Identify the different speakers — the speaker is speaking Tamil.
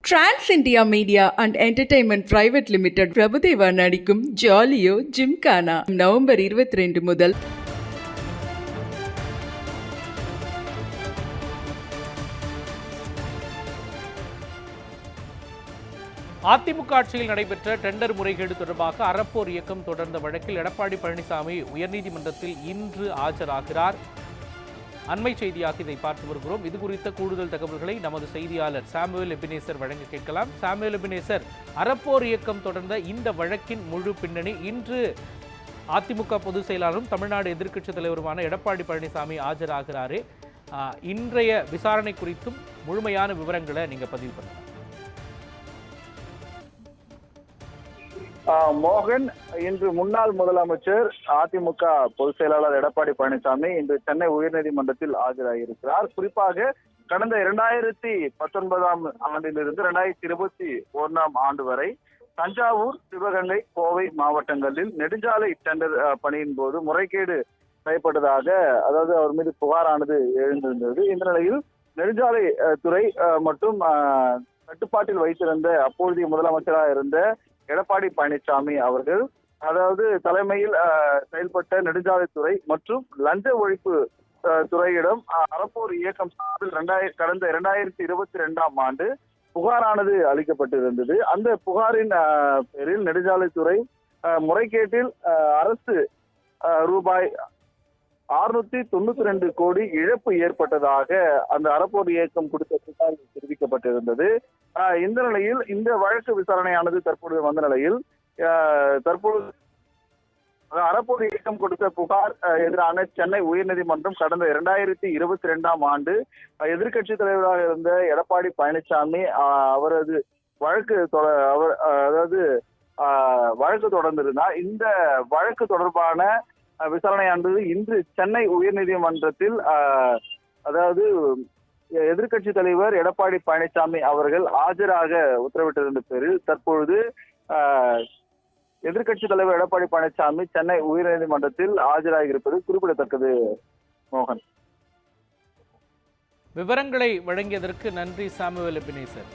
Speaker 1: Trans India media and entertainment private limited Prabhudeva நடிக்கும் ஜாலியோ ஜிம்கானா நவம்பர் 22 முதல்
Speaker 2: அதிமுக ஆட்சியில் நடைபெற்ற டெண்டர் முறைகேடு தொடர்பாக அறப்போர் இயக்கம் தொடர்ந்த வழக்கில் எடப்பாடி பழனிசாமி உயர்நீதிமன்றத்தில் இன்று ஆஜராகிறார். அண்மை செய்தியாக இதை பார்த்து வருகிறோம். இது குறித்த கூடுதல் தகவல்களை நமது செய்தியாளர் சாமுவேல் எபினேசர் வழங்க கேட்கலாம். சாமுவேல் எபினேசர், அறப்போர் இயக்கம் தொடர்ந்த இந்த வழக்கின் முழு பின்னணி, இன்று அதிமுக பொதுச் செயலாளரும் தமிழ்நாடு எதிர்க்கட்சித் தலைவருமான எடப்பாடி பழனிசாமி ஆஜராகிறாரே, இன்றைய விசாரணை குறித்தும் முழுமையான விவரங்களை நீங்க பதிவு பண்ணுங்க.
Speaker 3: மோகன், இன்று முன்னாள் முதலமைச்சர் அதிமுக பொதுச் செயலாளர் எடப்பாடி பழனிசாமி இன்று சென்னை உயர்நீதிமன்றத்தில் ஆஜராகியிருக்கிறார். குறிப்பாக கடந்த 2019 ஆண்டிலிருந்து 2021 ஆண்டு வரை தஞ்சாவூர், சிவகங்கை, கோவை மாவட்டங்களில் நெடுஞ்சாலை டெண்டர் பணியின் போது முறைகேடு செய்யப்பட்டதாக, அதாவது அவர் மீது புகாரானது எழுந்திருந்தது. இந்த நிலையில் நெடுஞ்சாலை துறை மற்றும் கட்டுப்பாட்டில் வைத்திருந்த அப்பொழுதைய முதலமைச்சராக இருந்த எடப்பாடி பழனிசாமி அவர்கள், அதாவது தலைமையில் செயல்பட்ட நெடுஞ்சாலைத்துறை மற்றும் லஞ்ச ஒழிப்பு துறையிடம் அறப்போர் இயக்கம் சார்பில் கடந்த 2022 ஆண்டு புகாரானது அளிக்கப்பட்டிருந்தது. அந்த புகாரின் பேரில் நெடுஞ்சாலைத்துறை முறைகேட்டில் அரசு ரூபாய் 692 கோடி இழப்பு ஏற்பட்டதாக அந்த அறப்போர் இயக்கம் கொடுத்த புகார் தெரிவிக்கப்பட்டிருந்தது. இந்த நிலையில் இந்த வழக்கு விசாரணையானது தற்பொழுது வந்த நிலையில் தற்போது அறப்போர் இயக்கம் கொடுத்த புகார் எதிரான சென்னை உயர்நீதிமன்றம் கடந்த 2022 ஆண்டு எதிர்க்கட்சி தலைவராக இருந்த எடப்பாடி பழனிசாமி அவரது வழக்கு தொடர்ந்திருந்தார். இந்த வழக்கு தொடர்பான விசாரணையானது இன்று சென்னை உயர்நீதிமன்றத்தில், அதாவது எதிர்க்கட்சி தலைவர் எடப்பாடி பழனிசாமி அவர்கள் ஆஜராக உத்தரவிட்டிருந்த பேரில் தற்பொழுது எதிர்க்கட்சி தலைவர் எடப்பாடி பழனிசாமி சென்னை உயர்நீதிமன்றத்தில் ஆஜராகியிருப்பது குறிப்பிடத்தக்கது. மோகன்,
Speaker 2: விவரங்களை வழங்கியதற்கு நன்றி சாமுவேல் எபினேசர்.